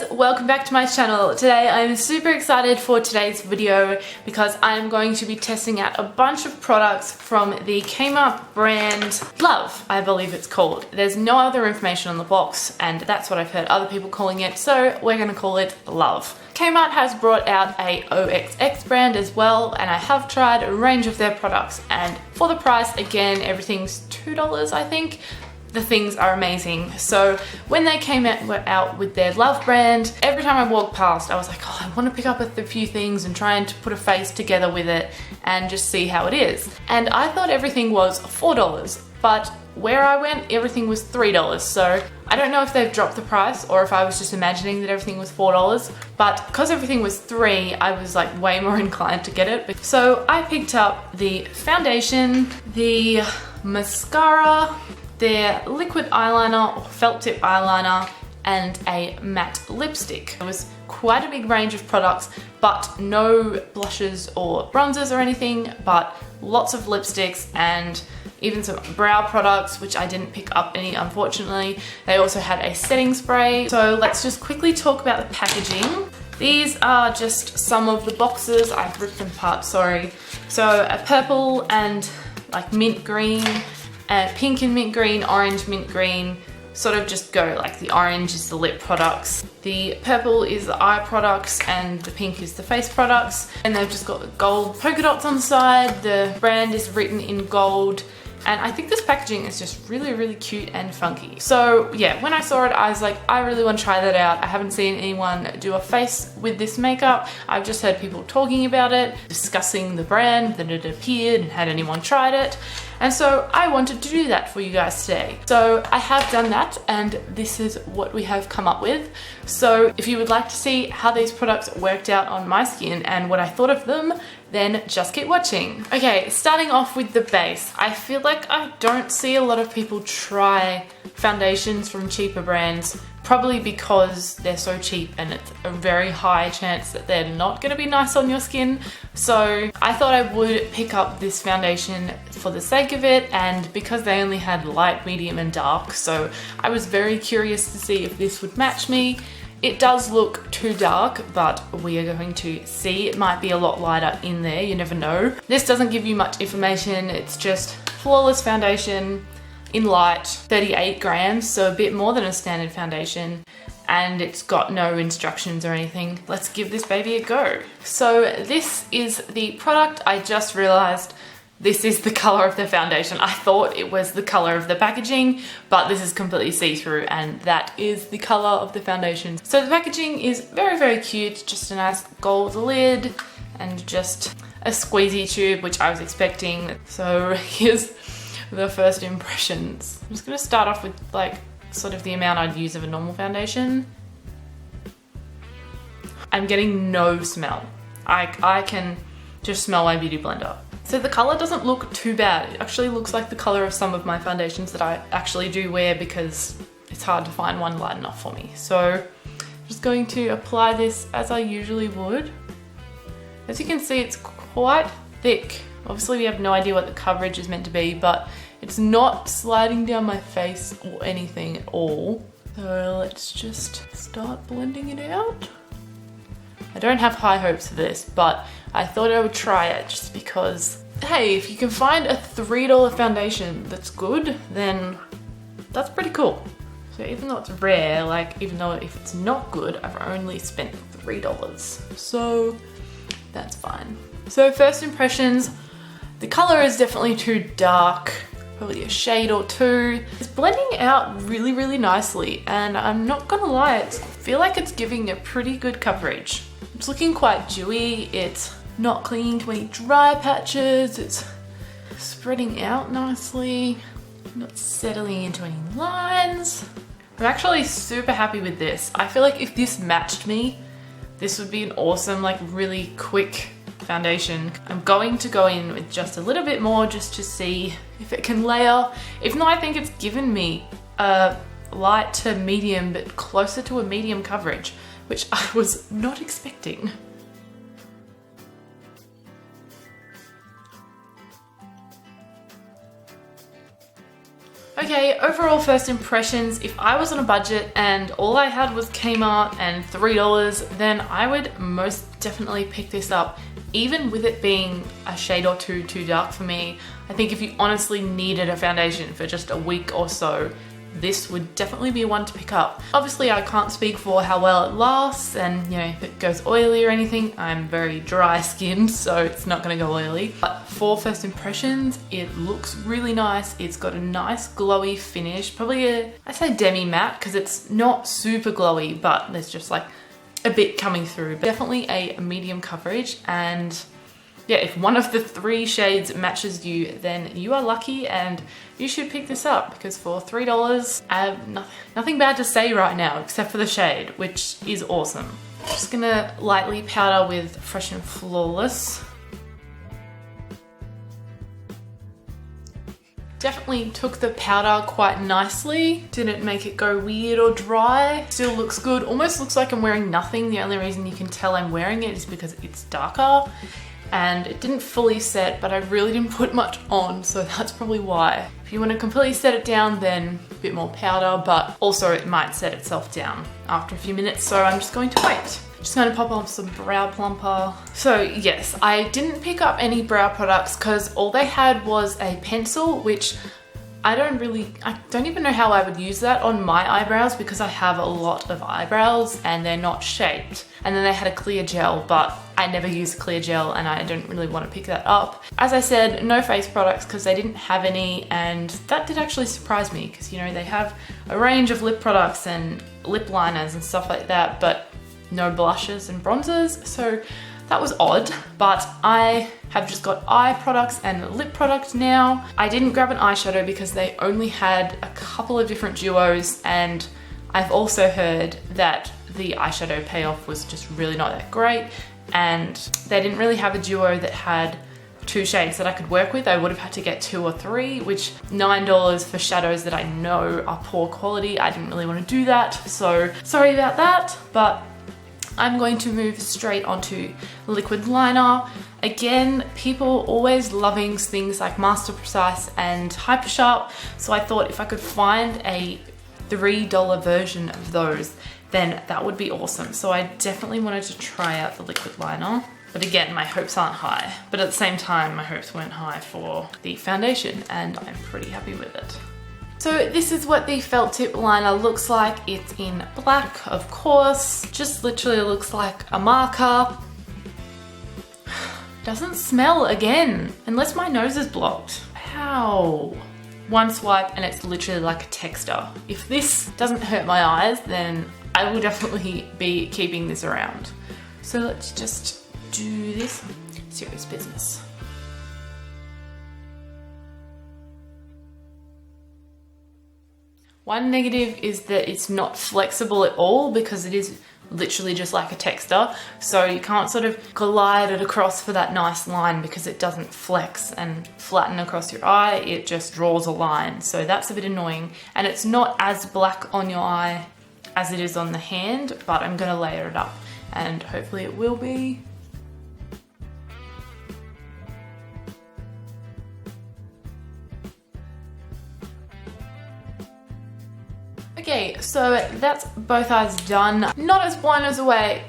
guys, welcome back to my channel. Today I'm super excited for today's video because I'm going to be testing out a bunch of products from the Kmart brand Love, I believe it's called. There's no other information on the box and that's what I've heard other people calling it, so we're going to call it Love. Kmart has brought out a whaaaat brand as well, and I have tried a range of their products, and for the price, again, everything's $2 I think. The things are amazing. So when they came out with their Love brand, every time I walked past I was like, oh, I want to pick up a few things and try and put a face together with it and just see how it is. And I thought everything was $4, but where I went, everything was $3. So I don't know if they've dropped the price or if I was just imagining that everything was $4, but because everything was $3, I was like way more inclined to get it. So I picked up the foundation, the mascara, their liquid eyeliner or felt tip eyeliner, and a matte lipstick. It was quite a big range of products, but no blushes or bronzers or anything, but lots of lipsticks and even some brow products, which I didn't pick up any, unfortunately. They also had a setting spray. So let's just quickly talk about the packaging. These are just some of the boxes. I've ripped them apart, sorry. So a purple and like mint green, pink and mint green, orange, mint green, sort of just go like the orange is the lip products, the purple is the eye products, and the pink is the face products. And they've just got the gold polka dots on the side. The brand is written in gold. And I think this packaging is just really cute and funky. So yeah, when I saw it, I was like, I really want to try that out. I haven't seen anyone do a face with this makeup. I've just heard people talking about it, discussing the brand, that it appeared, and had anyone tried it. And so I wanted to do that for you guys today. So I have done that, and this is what we have come up with. So if you would like to see how these products worked out on my skin and what I thought of them, then just keep watching. Okay, starting off with the base. I feel like I don't see a lot of people try foundations from cheaper brands, probably because they're so cheap and it's a very high chance that they're not gonna be nice on your skin. So I thought I would pick up this foundation for the sake of it, and because they only had light, medium, and dark, so I was very curious to see if this would match me. It does look too dark, but we are going to see. It might be a lot lighter in there, you never know. This doesn't give you much information. It's just flawless foundation in light, 38 grams, so a bit more than a standard foundation, and it's got no instructions or anything. Let's give this baby a go. So this is the product. I just realized this is the color of the foundation. I thought it was the color of the packaging, but this is completely see-through, and that is the color of the foundation. So the packaging is very cute, just a nice gold lid and just a squeezy tube, which I was expecting. So here's the first impressions. I'm just gonna start off with like sort of the amount I'd use of a normal foundation. I'm getting no smell. I can just smell my beauty blender. So the color doesn't look too bad. It actually looks like the color of some of my foundations that I actually do wear because it's hard to find one light enough for me. So I'm just going to apply this as I usually would. As you can see, it's quite thick. Obviously we have no idea what the coverage is meant to be, but it's not sliding down my face or anything at all. So let's just start blending it out. I don't have high hopes for this, but I thought I would try it just because, hey, if you can find a $3 foundation that's good, then that's pretty cool. So even though it's rare, like even though if it's not good, I've only spent $3. So that's fine. So first impressions, the color is definitely too dark, probably a shade or two. It's blending out really nicely, and I'm not gonna lie, I feel like it's giving a pretty good coverage. It's looking quite dewy, it's not clinging to any dry patches, it's spreading out nicely, not settling into any lines. I'm actually super happy with this. I feel like if this matched me, this would be an awesome, like really quick foundation. I'm going to go in with just a little bit more just to see if it can layer. If not, I think it's given me a light to medium, but closer to a medium coverage, which I was not expecting. Okay, overall first impressions, if I was on a budget and all I had was Kmart and $3, then I would most definitely pick this up, even with it being a shade or two too dark for me. I think if you honestly needed a foundation for just a week or so, this would definitely be one to pick up. Obviously, I can't speak for how well it lasts and, you know, if it goes oily or anything. I'm very dry skinned, so it's not gonna go oily. But for first impressions, it looks really nice. It's got a nice glowy finish, probably I say demi matte because it's not super glowy, but there's just like a bit coming through. But definitely a medium coverage, and yeah, if one of the 3 shades matches you, then you are lucky and you should pick this up, because for $3, I have nothing bad to say right now except for the shade, which is awesome. Just gonna lightly powder with Fresh and Flawless. Definitely took the powder quite nicely. Didn't make it go weird or dry. Still looks good. Almost looks like I'm wearing nothing. The only reason you can tell I'm wearing it is because it's darker. And it didn't fully set, but I really didn't put much on, so that's probably why. If you want to completely set it down, then a bit more powder, but also it might set itself down after a few minutes, so I'm just going to wait. Just going to pop on some brow plumper. So yes, I didn't pick up any brow products because all they had was a pencil, which I don't even know how I would use that on my eyebrows because I have a lot of eyebrows and they're not shaped. And then they had a clear gel, but I never use clear gel and I don't really want to pick that up. As I said, no face products because they didn't have any, and that did actually surprise me because, you know, they have a range of lip products and lip liners and stuff like that, but no blushes and bronzers. So that was odd, but I have just got eye products and lip products now. I didn't grab an eyeshadow because they only had a couple of different duos, and I've also heard that the eyeshadow payoff was just really not that great, and they didn't really have a duo that had 2 shades that I could work with. I would have had to get 2 or 3, which $9 for shadows that I know are poor quality. I didn't really want to do that, so sorry about that, but I'm going to move straight onto liquid liner. Again, people always loving things like Master Precise and Hyper Sharp, so I thought if I could find a $3 version of those, then that would be awesome. So I definitely wanted to try out the liquid liner. But again, my hopes aren't high. But at the same time, my hopes weren't high for the foundation, and I'm pretty happy with it. So this is what the felt tip liner looks like. It's in black, of course. Just literally looks like a marker. Doesn't smell again, unless my nose is blocked. How? One swipe and it's literally like a texture. If this doesn't hurt my eyes, then I will definitely be keeping this around. So let's just do this. Serious business. One negative is that it's not flexible at all because it is literally just like a texture. So you can't sort of glide it across for that nice line because it doesn't flex and flatten across your eye. It just draws a line. So that's a bit annoying. And it's not as black on your eye as it is on the hand, but I'm gonna layer it up and hopefully it will be. Okay, so that's both eyes done. Not as blown away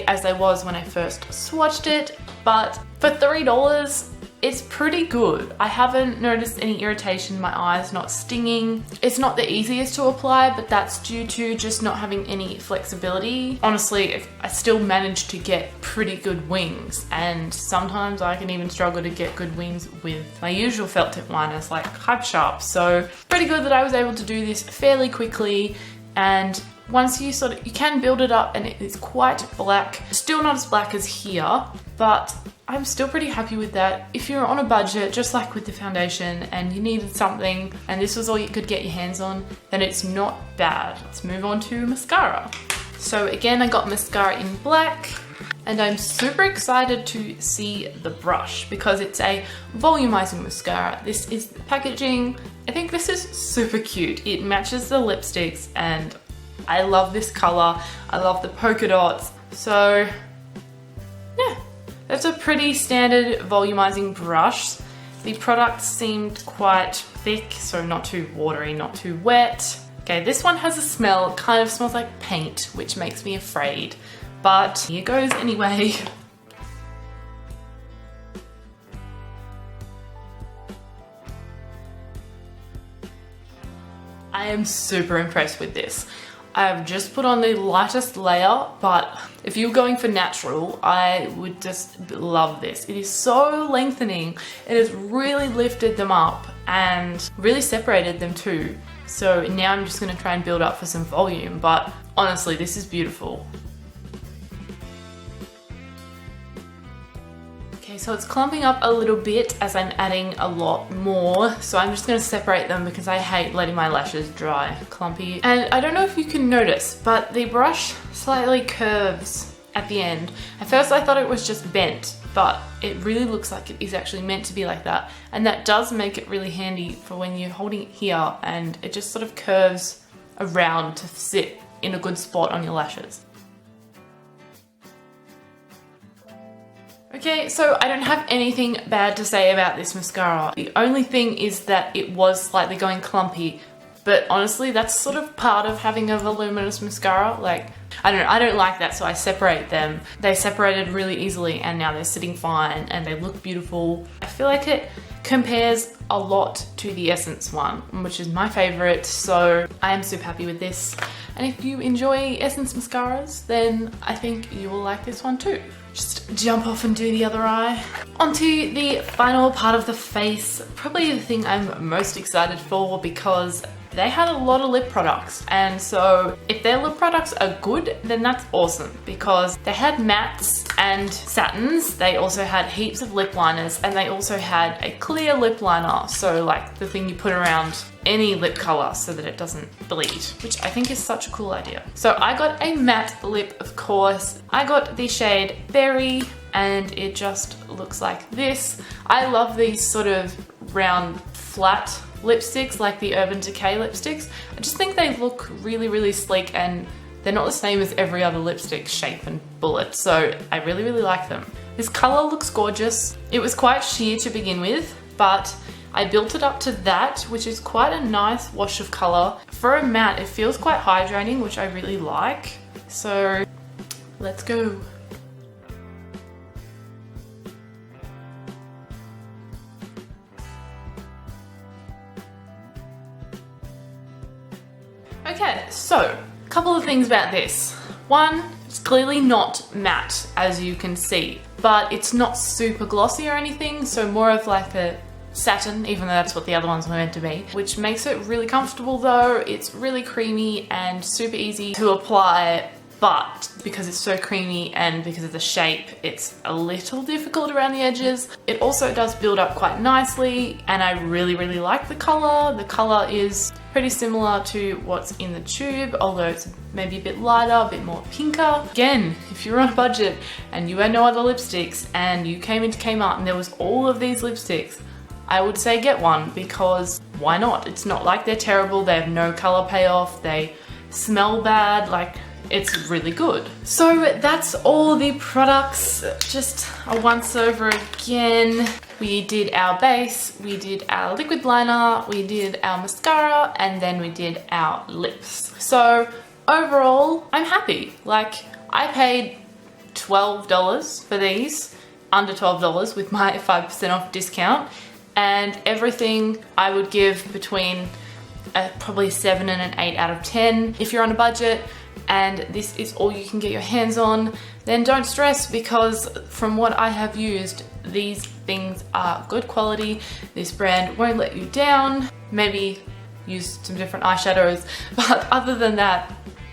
as I was when I first swatched it, but for $3, it's pretty good. I haven't noticed any irritation, my eyes not stinging. It's not the easiest to apply, but that's due to just not having any flexibility. Honestly, I still managed to get pretty good wings, and sometimes I can even struggle to get good wings with my usual felt tip liners like Hyper Sharp. So pretty good that I was able to do this fairly quickly, and once you you can build it up and it is quite black. Still not as black as here, but I'm still pretty happy with that. If you're on a budget, just like with the foundation, and you needed something and this was all you could get your hands on, then it's not bad. Let's move on to mascara. So again, I got mascara in black, and I'm super excited to see the brush because it's a volumizing mascara. This is the packaging. I think this is super cute. It matches the lipsticks and I love this color. I love the polka dots. So yeah, that's a pretty standard volumizing brush. The product seemed quite thick, so not too watery, not too wet. Okay, this one has a smell, kind of smells like paint, which makes me afraid, but here goes anyway. I am super impressed with this. I've just put on the lightest layer, but if you're going for natural, I would just love this. It is so lengthening. It has really lifted them up and really separated them too. So now I'm just gonna try and build up for some volume, but honestly, this is beautiful. Okay, so it's clumping up a little bit as I'm adding a lot more. So I'm just gonna separate them because I hate letting my lashes dry clumpy. And I don't know if you can notice, but the brush slightly curves at the end. At first I thought it was just bent, but it really looks like it is actually meant to be like that. And that does make it really handy for when you're holding it here and it just sort of curves around to sit in a good spot on your lashes. Okay, so I don't have anything bad to say about this mascara. The only thing is that it was slightly going clumpy, but honestly, that's sort of part of having a voluminous mascara. Like, I don't like that, so I separate them. They separated really easily and now they're sitting fine and they look beautiful. I feel like it compares a lot to the Essence one, which is my favorite, so I am super happy with this. And if you enjoy Essence mascaras, then I think you will like this one too. Just jump off and do the other eye. Onto the final part of the face, probably the thing I'm most excited for because they had a lot of lip products, and so if their lip products are good, then that's awesome because they had mattes and satins. They also had heaps of lip liners and they also had a clear lip liner, so like the thing you put around any lip color so that it doesn't bleed, which I think is such a cool idea. So I got a matte lip, of course. I got the shade Berry and it just looks like this. I love these sort of round flat lipsticks like the Urban Decay lipsticks. I just think they look really, really sleek and they're not the same as every other lipstick shape and bullet, so I really, really like them. This color looks gorgeous. It was quite sheer to begin with, but I built it up to that, which is quite a nice wash of color. For a matte, it feels quite hydrating, which I really like. So let's go. Okay, so a couple of things about this. One, it's clearly not matte, as you can see, but it's not super glossy or anything, so more of like a satin, even though that's what the other ones were meant to be, which makes it really comfortable though. It's really creamy and super easy to apply, but because it's so creamy and because of the shape, it's a little difficult around the edges. It also does build up quite nicely, and I really, really like the color. The color is pretty similar to what's in the tube, although it's maybe a bit lighter, a bit more pinker. Again, if you're on a budget and you had no other lipsticks and you came into Kmart and there was all of these lipsticks, I would say get one, because why not? It's not like they're terrible, they have no color payoff, they smell bad, like it's really good. So that's all the products, just a once over again. We did our base, we did our liquid liner, we did our mascara, and then we did our lips. So overall, I'm happy. Like, I paid $12 for these, under $12 with my 5% off discount, and everything I would give between probably 7 and an 8 out of 10. If you're on a budget and this is all you can get your hands on, then don't stress, because from what I have used, these things are good quality. This brand won't let you down. Maybe use some different eyeshadows, but other than that,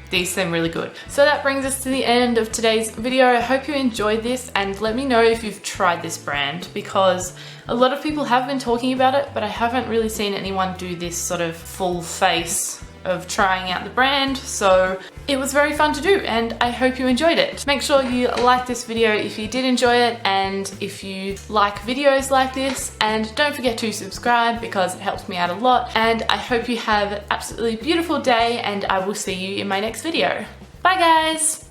these seem really good. So that brings us to the end of today's video. I hope you enjoyed this, and let me know if you've tried this brand, because a lot of people have been talking about it, but I haven't really seen anyone do this sort of full face of trying out the brand. So it was very fun to do, and I hope you enjoyed it. Make sure you like this video if you did enjoy it, and if you like videos like this, and don't forget to subscribe because it helps me out a lot. And I hope you have an absolutely beautiful day, and I will see you in my next video. Bye guys!